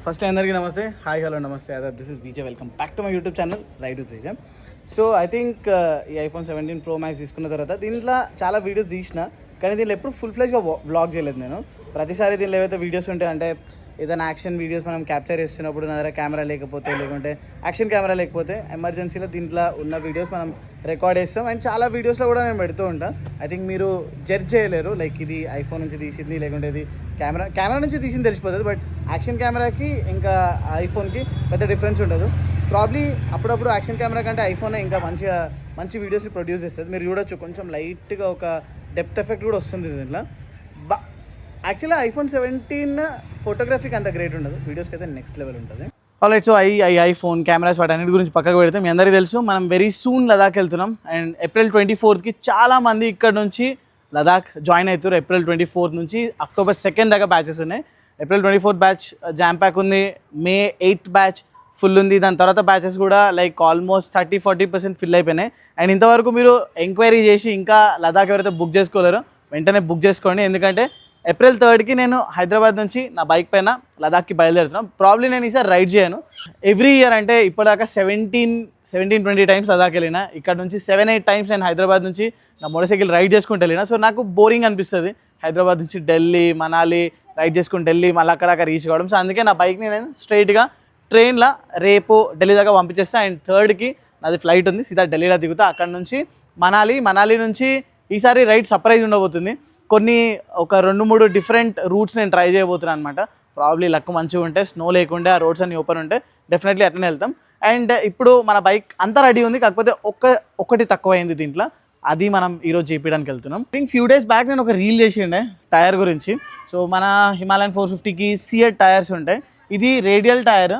First అందరికీ నమస్తే, hi hello నమస్తే అదర్, this is Vijay. Welcome back to my YouTube channel ride with Vijay. So I think ఈ iPhone 17 Pro Max తీసుకున్న తర్వాత దీంట్లో చాలా వీడియోస్ తీసిన, కానీ దీనిలో ఎప్పుడు ఫుల్ ఫ్లెజ్గా వ్లాగ్ చేయలేదు నేను. ప్రతిసారి దీనిలో ఏవైతే వీడియోస్ ఉంటాయి అంటే ఏదైనా యాక్షన్ వీడియోస్ మనం క్యాప్చర్ చేస్తున్నప్పుడు నా దగ్గర కెమెరా లేకపోతే, లేకుంటే యాక్షన్ కెమెరా లేకపోతే ఎమర్జెన్సీలో దీంట్లో ఉన్న వీడియోస్ మనం రికార్డ్ చేస్తాం. అండ్ చాలా వీడియోస్లో కూడా నేను పెడుతూ ఉంటాను. ఐ థింక్ మీరు జడ్జ్ చేయలేరు, లైక్ ఇది ఐఫోన్ నుంచి తీసింది లేకుంటే ఇది కెమెరా నుంచి తీసింది తెలిసిపోతుంది. బట్ యాక్షన్ కెమెరాకి ఇంకా ఐఫోన్కి పెద్ద డిఫరెన్స్ ఉండదు. ప్రాబ్లీ అప్పుడప్పుడు యాక్షన్ కెమెరా కంటే ఐఫోన్ ఇంకా మంచి వీడియోస్ని ప్రొడ్యూస్ చేస్తుంది. మీరు చూడొచ్చు, కొంచెం లైట్గా ఒక డెప్త్ ఎఫెక్ట్ కూడా వస్తుంది దీంట్లో. యాక్చువల్గా ఐఫోన్ 17 ఫోటోగ్రఫీకి అంత గ్రేట్ ఉండదు, వీడియోస్కి అయితే నెక్స్ట్ లెవెల్ ఉంటుంది. ఆల్రైట్, సో ఐఫోన్ కెమెరాస్ వాటన్నిటి గురించి పక్కకు పెడితే మీ అందరికీ తెలుసు మనం వెరీ సూన్ లదాఖ్ వెళ్తున్నాం. అండ్ April 24th చాలామంది ఇక్కడ నుంచి లదాఖ్ జాయిన్ అవుతారు. April 24th నుంచి October 2nd దాకా బ్యాచెస్ ఉన్నాయి. April 24th batch jam pack ఉంది, May 8th బ్యాచ్ ఫుల్ ఉంది. దాని తర్వాత బ్యాచెస్ కూడా లైక్ ఆల్మోస్ట్ 30-40% ఫిల్ అయిపోయినాయి. అండ్ ఇంతవరకు మీరు ఎంక్వైరీ చేసి ఇంకా లదాఖ్ ఎవరైతే బుక్ చేసుకోలేరో వెంటనే బుక్ చేసుకోండి, ఎందుకంటే April 3rd నేను హైదరాబాద్ నుంచి నా బైక్ పైన లదాఖ్కి బయలుదేరుతున్నాం. ప్రాబ్లీ నేను ఈసారి రైడ్ చేయను. ఎవ్రీ ఇయర్ అంటే ఇప్పటిదాకా 17-20 టైమ్స్ లదాఖ్ వెళ్ళినా. ఇక్కడ నుంచి 7-8 టైమ్స్ నేను హైదరాబాద్ నుంచి నా మోటార్ సైకిల్ రైడ్ చేసుకుంటూ వెళ్ళినా. సో నాకు బోరింగ్ అనిపిస్తుంది హైదరాబాద్ నుంచి ఢిల్లీ, మనాలి రైడ్ చేసుకుని ఢిల్లీ మళ్ళీ అక్కడ రీచ్ కావడం. సో అందుకే నా బైక్ని నేను స్ట్రైట్గా ట్రైన్లో రేపు ఢిల్లీ దాకా పంపించేస్తాను. అండ్ 3rd నాది ఫ్లైట్ ఉంది, సీదా ఢిల్లీలో దిగుతా. అక్కడ నుంచి మనాలి నుంచి ఈసారి రైడ్ సర్ప్రైజ్ ఉండబోతుంది. కొన్ని ఒక 2-3 డిఫరెంట్ రూట్స్ నేను ట్రై చేయబోతున్నాను అనమాట. ప్రాబ్లీ లక్ మంచిగా ఉంటే, స్నో లేకుంటే, ఆ రోడ్స్ అన్ని ఓపెన్ ఉంటే డెఫినెట్లీ అట్లనే వెళ్తాం. అండ్ ఇప్పుడు మన బైక్ అంతా రెడీ ఉంది, కాకపోతే ఒకటి తక్కువ అయింది దీంట్లో, అది మనం ఈరోజు చేపించడానికి వెళ్తున్నాం. I think few days back నేను ఒక రీల్ చేసిండే టైర్ గురించి. సో మన హిమాలయన్ 450కి సియట్ టైర్స్ ఉంటాయి. ఇది radial tyre,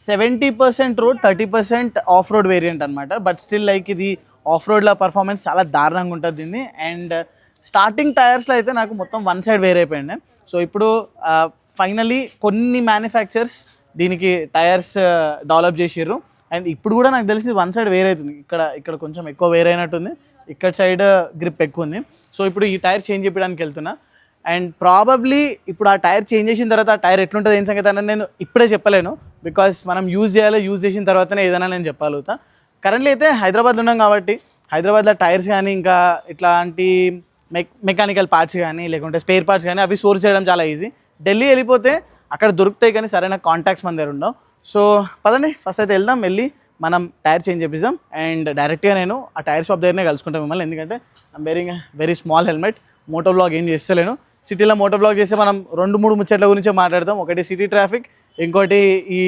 70% road, 30% off road variant అనమాట. బట్ స్టిల్ లైక్ ఇది ఆఫ్ రోడ్లో పర్ఫార్మెన్స్ చాలా దారుణంగా ఉంటుంది దీన్ని. అండ్ స్టార్టింగ్ టైర్స్లో అయితే నాకు మొత్తం వన్ సైడ్ వేర్ అయిపోయింది. సో ఇప్పుడు ఫైనలీ కొన్ని మ్యానుఫ్యాక్చర్స్ దీనికి టైర్స్ డెవలప్ చేసిర్రు. అండ్ ఇప్పుడు కూడా నాకు తెలిసి వన్ సైడ్ వేర్ అవుతుంది, ఇక్కడ కొంచెం ఎక్కువ వేర్ అయినట్టుంది, ఇక్కడ సైడ్ గ్రిప్ ఎక్కువ ఉంది. సో ఇప్పుడు ఈ టైర్ చేంజ్ చేయడానికి వెళ్తున్నా. అండ్ ప్రాబబ్లీ ఇప్పుడు ఆ టైర్ చేంజ్ చేసిన తర్వాత ఆ టైర్ ఎట్లుంటుంది ఏం సంగతి అనేది నేను ఇప్పుడే చెప్పలేను, బికాస్ మనం యూజ్ చేసిన తర్వాతనే ఏదైనా నేను చెప్పగలుగుతా. కరెంట్లీ అయితే హైదరాబాద్లో ఉన్నాం కాబట్టి హైదరాబాద్లో టైర్స్ కానీ ఇంకా ఇట్లాంటి మెకానికల్ పార్ట్స్ కానీ లేకుంటే స్పేర్ పార్ట్స్ కానీ అవి సోర్స్ చేయడం చాలా ఈజీ. ఢిల్లీ వెళ్ళిపోతే అక్కడ దొరుకుతాయి, కానీ సరైన కాంటాక్ట్స్ మన దగ్గర ఉండవు. సో పదండి ఫస్ట్ అయితే వెళ్దాం, వెళ్ళి మనం టైర్ చేంజ్ చేపిద్దాం. అండ్ డైరెక్ట్గా నేను ఆ టైర్ షాప్ దగ్గరనే కలుసుకుంటాం మిమ్మల్ని, ఎందుకంటే I'm wearing very small helmet. Moto vlog ఏం చేస్తలేను. సిటీలో మోటో బ్లాగ్ చేస్తే మనం 2-3 ముచ్చట్ల గురించే మాట్లాడతాం. ఒకటి సిటీ ట్రాఫిక్, ఇంకోటి ఈ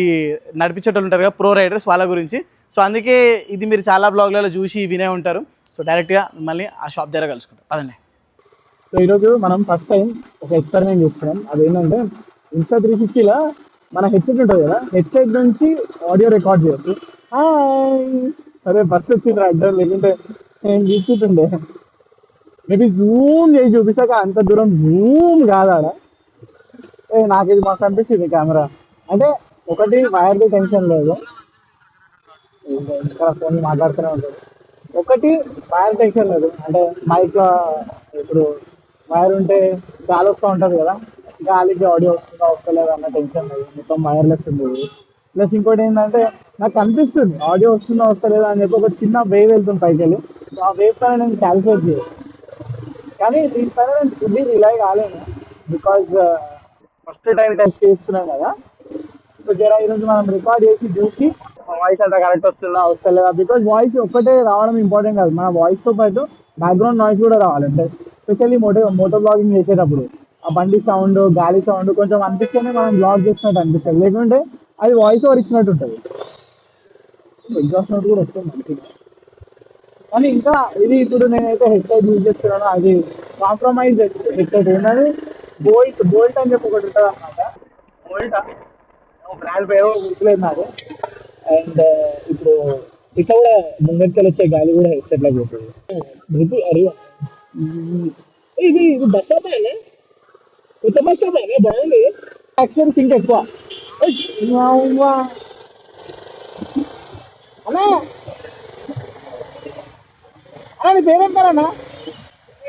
నడిపించేటోళ్ళు ఉంటారు కదా ప్రో రైడర్స్, వాళ్ళ గురించి. సో అందుకే ఇది మీరు చాలా బ్లాగ్లలో చూసి వినే ఉంటారు. సో డైరెక్ట్గా మిమ్మల్ని ఆ షాప్ దగ్గర కలుసుకుంటాం, పదండి. సో ఈరోజు మనం ఫస్ట్ టైం ఒక ఎక్స్పెరిమెంట్ చేస్తున్నాం. అదేంటంటే Insta360లో మన హెడ్సెట్ ఉంటుంది కదా, హెడ్సెట్ నుంచి ఆడియో రికార్డ్ చేయొచ్చు. సరే బస్ వచ్చింది అడ్డం, లేకుంటే నేను తీసుకుంటుండే మేబీ జూమ్ చేసి చూపిస్తాక అంత దూరం జూమ్ కాదాడ. నాకు ఇది మాకు అనిపిస్తుంది కెమెరా అంటే ఒకటి వైర్ది టెన్షన్ లేదు, ఇక్కడ ఫోన్ మాట్లాడుతూనే ఉంటుంది. ఒకటి వైర్ టెన్షన్ లేదు, అంటే మైక్ ఇప్పుడు వైర్ ఉంటే గాలి వస్తూ ఉంటుంది కదా, గాలికి ఆడియో వస్తుందా వస్తలేదు అన్న టెన్షన్ లేదు, మొత్తం వైర్లెస్ ఉంది. ప్లస్ ఇంకోటి ఏంటంటే నాకు అనిపిస్తుంది ఆడియో వస్తుందా వస్తలేదా అని చెప్పి ఒక చిన్న వేవ్ వెళ్తుంది పైకి వెళ్ళి. సో ఆ వేవ్ పైన నేను క్యాల్కులేట్ చేయను, కానీ దీనిపైన నేను ఫుల్లీ రిలై కాలేను, బికాజ్ ఫస్ట్ టైం టెస్ట్ చేస్తున్నాం కదా. సో జర ఈరోజు మనం రికార్డ్ చేసి చూసి వాయిస్ అంతా కరెక్ట్ వస్తుందా వస్తలేదా, బికాజ్ వాయిస్ ఒక్కటే రావడం ఇంపార్టెంట్ కాదు, మన వాయిస్తో పాటు బ్యాక్గ్రౌండ్ నాయిస్ కూడా రావాలి. అంటే స్పెషల్లీ మోటో బ్లాగింగ్ చేసేటప్పుడు ఆ బండి సౌండ్, గాలి సౌండ్ కొంచెం అనిపిస్తేనే మనం బ్లాగ్ చేసినట్టు అనిపిస్తుంది, లేకుంటే అది వాయిస్ ఓవర్ ఇచ్చినట్టు ఉంటుంది. ఎగ్జాస్ట్ నోట్ కూడా వస్తుంది మంచిగా. కానీ ఇంకా ఇది ఇప్పుడు నేనైతే హెడ్సెట్ యూజ్ చేస్తున్నాను, అది కాంప్రమైజ్ హెడ్సెట్. ఏంటది బోల్ట్ అని చెప్పి ఒకటి ఉంటుంది అనమాట. బోల్టా బ్రాండ్ పేరు గుర్తులేదు నాకు. అండ్ ఇప్పుడు ఇట్లా కూడా ముందరికి వచ్చే గాలి కూడా హెడ్సెట్లోకి పోతుంది. అడిగా ఇది బస్ స్టాప్ అయినా కొత్త బస్ స్టాప్ అయినా బాగుంది, యాక్సిడెంట్స్ ఇంకా ఎక్కువ. అన్నా అన్న నీ పేరేంటారన్నా,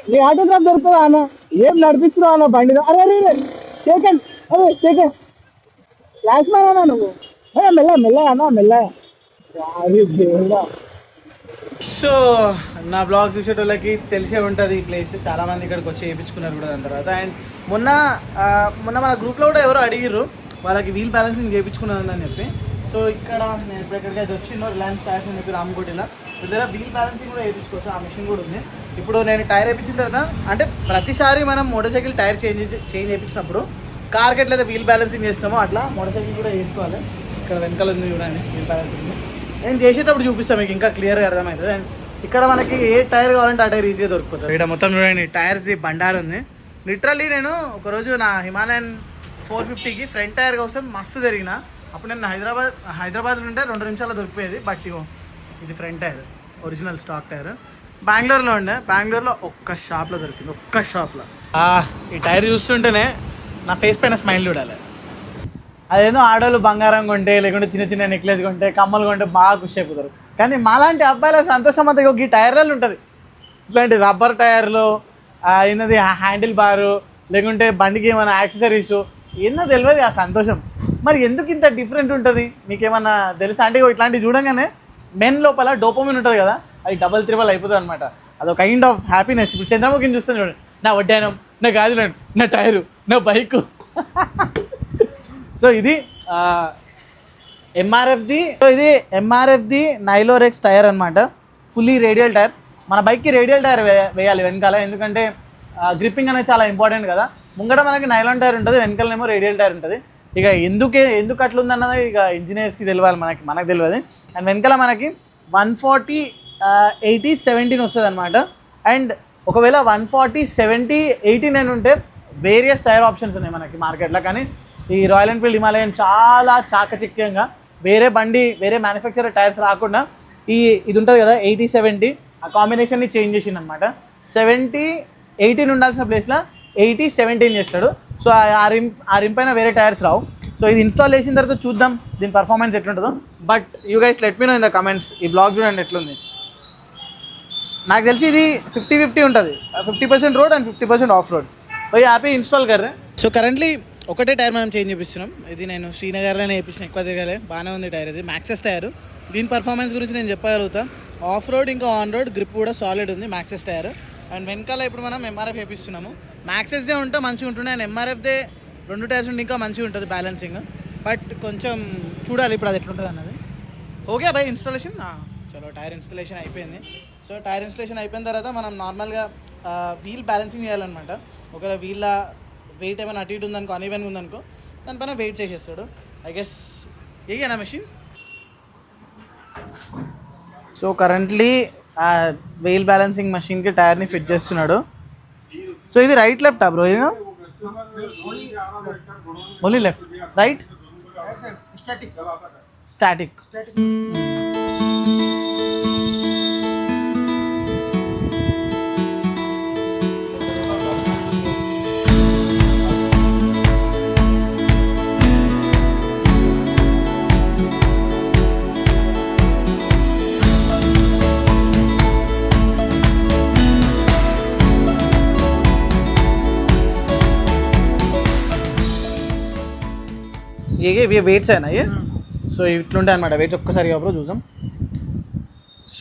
నీ ఆటోగ్రాఫ్ దొరుకుతుందా అన్న, ఏం నడిపిస్తున్నావు అన్న బండిలో. అరే అరే షేకండ్, అరే షేకండ్ ఫ్లాష్ మ్యాన్ అన్నా నువ్వు మెల్ల మెల్ల అన్నా మెల్ల అది దేవుడా. సో నా బ్లాగ్ చూసేటోళ్ళకి తెలిసే ఉంటుంది ఈ ప్లేస్. చాలామంది ఇక్కడికి వచ్చి చేయించుకున్నారు కూడా దాని తర్వాత. అండ్ మొన్న మన గ్రూప్లో కూడా ఎవరో అడిగిర్రు వాళ్ళకి వీల్ బ్యాలెన్సింగ్ చేయించుకున్నదని చెప్పి. సో ఇక్కడ నేను ఇప్పుడు ఎక్కడికైతే వచ్చిందో రిలయన్స్ టైర్స్ అని చెప్పి రామకోటిలో దగ్గర వీల్ బ్యాలెన్సింగ్ కూడా వేయించుకోవచ్చు. ఆ మిషన్ కూడా ఉంది. ఇప్పుడు నేను టైర్ వేయించిన తర్వాత అంటే ప్రతిసారి మనం మోటార్ సైకిల్ టైర్ చేంజ్ చేయించినప్పుడు కార్కి ఎట్లయితే వీల్ బ్యాలెన్సింగ్ చేస్తామో అట్లా మోటార్ సైకిల్ కూడా చేసుకోవాలి. ఇక్కడ వెనకాల ఉంది చూడండి వీల్ బ్యాలెన్సింగ్. నేను చేసేటప్పుడు చూపిస్తాను మీకు ఇంకా క్లియర్గా అర్థమవుతుంది. అండ్ ఇక్కడ మనకి ఏ టైర్ కావాలంటే ఆ టైర్ ఈజీగా దొరుకుతుంది. ఇక్కడ మొత్తం చూడండి టైర్స్ బండారు ఉంది. లిటరల్లీ నేను ఒకరోజు నా హిమాలయన్ 450కి ఫ్రంట్ టైర్ కోసం మస్తు తిరిగిన. అప్పుడు నేను హైదరాబాద్ ఉంటే 2 నిమిషాల్లో దొరికిపోయేది. బట్ ఇది front tyre original stock tyre. బెంగళూరులో ఉండే, బెంగళూరులో ఒక్క షాప్లో దొరికింది, ఒక్క షాప్లో. ఈ టైర్ చూస్తుంటేనే నా ఫేస్ పైన స్మైల్ చూడాలి. అదేదో ఆడవాళ్ళు బంగారం కొంటే లేకుంటే చిన్న చిన్న నెక్లెస్ కొంటే కమ్మలు కొంటే బాగా ఖుషి అయిపోతారు. కానీ మాలాంటి అబ్బాయిల సంతోషం అంతా ఈ టైర్లలో ఉంటుంది. ఇట్లాంటి రబ్బర్ టైర్లు ఏంటది హ్యాండిల్ బారు లేకుంటే బండికి ఏమైనా యాక్సెసరీస్ ఏందో తెలియదు ఆ సంతోషం. మరి ఎందుకు ఇంత డిఫరెంట్ ఉంటుంది మీకేమన్నా తెలుసా? అంటే ఇట్లాంటివి చూడంగానే మెన్ లోపల డోపమిన్ ఉంటుంది కదా, అది డబల్ త్రిబల్ అయిపోతుంది అనమాట. అదొక కైండ్ ఆఫ్ హ్యాపీనెస్. ఇప్పుడు చంద్రముఖిని చూస్తాను చూడండి, నా వడ్డానం, నా గాజులు, నా టైరు, నా బైకు. సో ఇది ఎంఆర్ఎఫ్ది నైలోరెక్స్ టైర్ అనమాట. Fully radial tyre. మన బైక్కి రేడియల్ టైర్ వేయాలి వెనకాల, ఎందుకంటే గ్రిప్పింగ్ అనేది చాలా ఇంపార్టెంట్ కదా. ముంగట మనకి నైలాన్ టైర్ ఉంటుంది, వెనకాలనేమో రేడియల్ టైర్ ఉంటుంది. ఇక ఎందుకు అట్లా ఉందన్నది ఇక ఇంజనీర్స్కి తెలియాలి, మనకు తెలియదు. అండ్ వెనకాల మనకి 140/80/17 వస్తుంది అనమాట. అండ్ ఒకవేళ 140/70/89 ఉంటే వేరియస్ టైర్ ఆప్షన్స్ ఉన్నాయి మనకి మార్కెట్లో. కానీ ఈ రాయల్ ఎన్ఫీల్డ్ హిమాలయన్ చాలా చాకచక్యంగా వేరే మ్యానుఫ్యాక్చరర్ టైర్స్ రాకుండా ఇది ఉంటుంది కదా 80/70 ఆ కాంబినేషన్ని చేంజ్ చేసింది అనమాట. 70/18 ఉండాల్సిన ప్లేస్లో 80/17 చేస్తాడు. సో ఆ రిమ్ పైన వేరే టైర్స్ రావు. సో ఇది ఇన్స్టాల్ చేసిన తర్వాత చూద్దాం దీని పర్ఫార్మెన్స్ ఎట్లుంటుందో. But you guys let me know in the comments. ఈ బ్లాగ్ చూడండి ఎట్లుంది. నాకు తెలిసి ఇది 50-50 ఉంటుంది, 50% రోడ్ అండ్ 50% ఆఫ్ రోడ్. పోయి హ్యాపీ ఇన్స్టాల్ కర్రే. సో కరెంట్లీ ఒకటే టైర్ మనం చేంజ్ చేపిస్తున్నాం. ఇది నేను శ్రీనగర్లోనే వేయించిన, ఎక్కువ తిరగాలి. బాగానే ఉంది టైర్. ఇది మ్యాక్సెస్ టైర్. దీని పర్ఫార్మెన్స్ గురించి నేను చెప్పగలుగుతాను. ఆఫ్ రోడ్ ఇంకా ఆన్ రోడ్ గ్రిప్ కూడా సాలిడ్ ఉంది మ్యాక్సెస్ టైర్. అండ్ వెనకాల ఇప్పుడు మనం ఎంఆర్ఎఫ్ వేపిస్తున్నాము. మ్యాక్సెస్దే ఉంటే మంచిగా ఉంటుండే, అండ్ ఎంఆర్ఎఫ్దే 2 టైర్స్ ఉంటే ఇంకా మంచిగా ఉంటుంది బ్యాలెన్సింగ్. బట్ కొంచెం చూడాలి ఇప్పుడు అది ఎట్లుంటుంది అన్నది. ఓకే బై ఇన్స్టాలేషన్ చలో టైర్ ఇన్స్టాలేషన్ అయిపోయింది. సో టైర్ ఇన్స్టాలేషన్ అయిపోయిన తర్వాత మనం నార్మల్గా వీల్ బ్యాలెన్సింగ్ చేయాలన్నమాట. ఒకవేళ వీళ్ళ వెయిట్ ఏమైనా అటు ఇటు ఉందనుకో, అన్ఈవెన్గా ఉందనుకో, దానిపైన వెయిట్ చేసేస్తాడు. ఐ గెస్ ఏనా machine. So currently wheel balancing మెషిన్కి టైర్ని ఫిట్ చేస్తున్నాడు. సో ఇది రైట్ లెఫ్టా bro? Only left, right static. ఇవి వెయిట్స్ అయినాయి. సో ఇట్లుంటాయి అనమాట వెయిట్స్. ఒక్కసారి అప్పుడు చూసాం.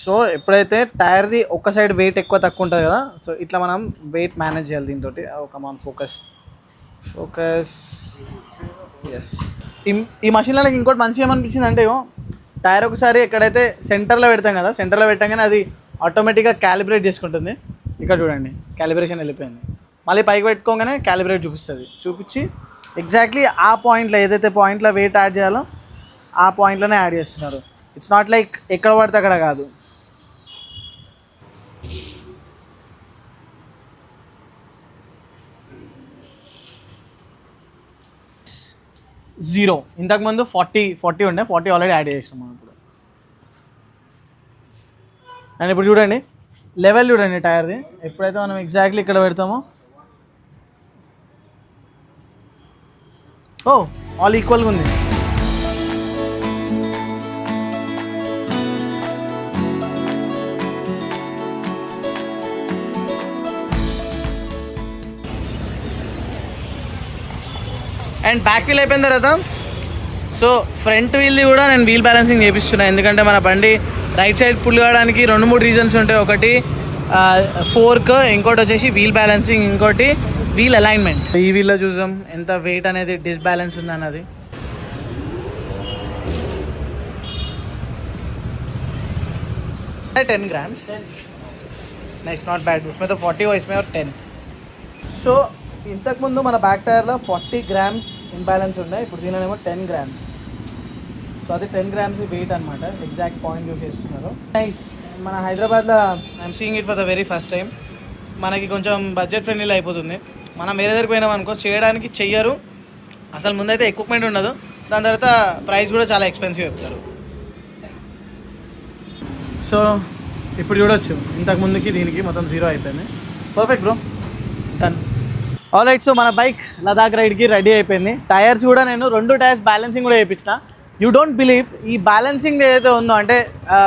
సో ఎప్పుడైతే టైర్ది ఒక్క సైడ్ వెయిట్ ఎక్కువ తక్కువ ఉంటుంది కదా, సో ఇట్లా మనం వెయిట్ మేనేజ్ చేయాలి దీంతో. ఒక మన ఫోకస్ ఎస్. ఈ మషిన్లో నాకు ఇంకోటి మంచిగా ఏమనిపించింది అంటే, టైర్ ఒకసారి ఎక్కడైతే సెంటర్లో పెడతాం కదా, సెంటర్లో పెట్టగానే అది ఆటోమేటిక్గా క్యాలిబ్రేట్ చేసుకుంటుంది. ఇక్కడ చూడండి క్యాలిబ్రేషన్ వెళ్ళిపోయింది. మళ్ళీ పైకి పెట్టుకోగానే క్యాలిబ్రేట్ చూపించి ఎగ్జాక్ట్లీ ఆ పాయింట్లో ఏదైతే పాయింట్లో వెయిట్ యాడ్ చేయాలో ఆ పాయింట్లోనే యాడ్ చేస్తున్నారు. ఇట్స్ నాట్ లైక్ ఎక్కడ పడితే అక్కడ కాదు. జీరో. ఇంతకుముందు 40 ఉండే, 40 ఆల్రెడీ యాడ్ చేస్తాం మనం ఇప్పుడు. అండ్ ఇప్పుడు చూడండి లెవెల్ చూడండి టైర్ది. ఎప్పుడైతే మనం ఎగ్జాక్ట్లీ ఇక్కడ పెడతామో ఆల్ ఈక్వల్గా ఉంది. అండ్ బ్యాక్ వీల్ అయిపోయిన తర్వాత సో ఫ్రంట్ వీల్ది కూడా నేను వీల్ బ్యాలెన్సింగ్ చేపిస్తున్నాను, ఎందుకంటే మన బండి రైట్ సైడ్ పుల్ కావడానికి 2-3 రీజన్స్ ఉంటాయి. ఒకటి ఫోర్క్, ఇంకోటి వచ్చేసి వీల్ బ్యాలెన్సింగ్, ఇంకోటి వీల్ అలైన్మెంట్. ఈ వీల్లో చూద్దాం ఎంత వెయిట్ అనేది డిస్బ్యాలెన్స్ ఉంది అన్నది. $10 grams. Nice, not bad. उसमें तो 40 हो, इसमें और 10. సో ఇంతకుముందు మన బ్యాక్ టైర్లో 40 grams ఇంబ్యాలెన్స్ ఉన్నాయి, ఇప్పుడు దీనిలో 10 grams. సో అది 10 grams వెయిట్ అనమాట, ఎగ్జాక్ట్ పాయింట్ యూస్ చేస్తున్నారు. నైస్. మన హైదరాబాద్లో I'm seeing it for the very first time. మనకి కొంచెం బడ్జెట్ ఫ్రెండ్లీలో అయిపోతుంది. మనం వేరే దగ్గరికి పోయినాం అనుకో, చేయడానికి చెయ్యరు, అసలు ముందైతే ఎక్విప్మెంట్ ఉండదు, దాని తర్వాత ప్రైస్ కూడా చాలా ఎక్స్పెన్సివ్ చెప్తారు. సో ఇప్పుడు చూడొచ్చు, ఇంతకు ముందుకి దీనికి మొత్తం 0 అయిపోయింది. Perfect bro, done. Alright, so మన బైక్ లదాఖ్ రైడ్కి రెడీ అయిపోయింది. టైర్స్ కూడా నేను 2 టైర్స్ బ్యాలెన్సింగ్ కూడా వేయించిన. యూ డోంట్ బిలీవ్, ఈ బ్యాలెన్సింగ్ ఏదైతే ఉందో అంటే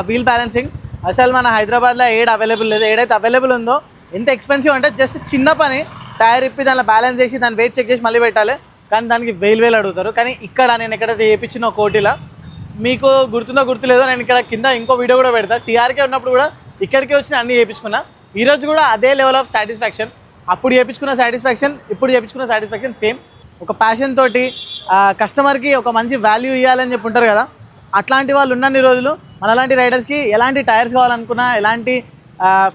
వీల్ బ్యాలెన్సింగ్ అసలు మన హైదరాబాద్లో అవైలబుల్ లేదు. ఏదైతే అవైలబుల్ ఉందో ఎంత ఎక్స్పెన్సివ్ అంటే జస్ట్ చిన్న పని, టైర్ ఇప్పి దానిలో బ్యాలెన్స్ చేసి దాన్ని వెయిట్ చెక్ చేసి మళ్ళీ పెట్టాలి, కానీ దానికి 1000 అడుగుతారు. కానీ ఇక్కడ నేను ఎక్కడైతే చేయించిన కోటిలో, మీకు గుర్తుందో గుర్తులేదో, నేను ఇక్కడ కింద ఇంకో వీడియో కూడా పెడతా. టీఆర్కే ఉన్నప్పుడు కూడా ఇక్కడికి వచ్చి అన్నీ చేయించుకున్నా. ఈరోజు కూడా అదే లెవెల్ ఆఫ్ సాటిస్ఫాక్షన్. అప్పుడు చేయించుకున్న సాటిస్ఫాక్షన్, ఇప్పుడు చేయించుకున్న సాటిస్ఫాక్షన్ సేమ్. ఒక ప్యాషన్ తోటి కస్టమర్కి ఒక మంచి వాల్యూ ఇవ్వాలని చెప్పి ఉంటారు కదా, అట్లాంటి వాళ్ళు ఉన్నన్ని రోజులు మనలాంటి రైడర్స్కి ఎలాంటి టైర్స్ కావాలనుకున్నా, ఎలాంటి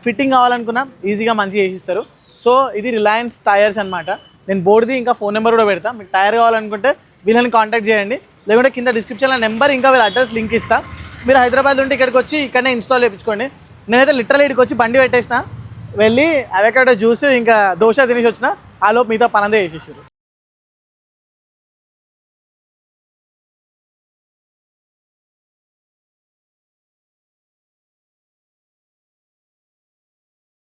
ఫిట్టింగ్ కావాలనుకున్నా ఈజీగా మంచిగా చేసిస్తారు. సో ఇది రిలయన్స్ టైర్స్ అనమాట. నేను బోర్డుది ఇంకా ఫోన్ నెంబర్ కూడా పెడతా. మీకు టైర్ కావాలనుకుంటే వీళ్ళని కాంటాక్ట్ చేయండి, లేకుంటే కింద డిస్క్రిప్షన్లో నెంబర్ ఇంకా వీళ్ళ అడ్రస్ లింక్ ఇస్తా. మీరు హైదరాబాద్ ఉంటే ఇక్కడికి వచ్చి ఇక్కడనే ఇన్స్టాల్ చేయించుకోండి. నేనైతే లిటరల్ ఇక్కడికి వచ్చి బండి పెట్టేసిన, వెళ్ళి అవకాడో జ్యూస్ ఇంకా దోశ తినేసి వచ్చిన, ఆ లోపు మిగతా పనందే చేసేసారు.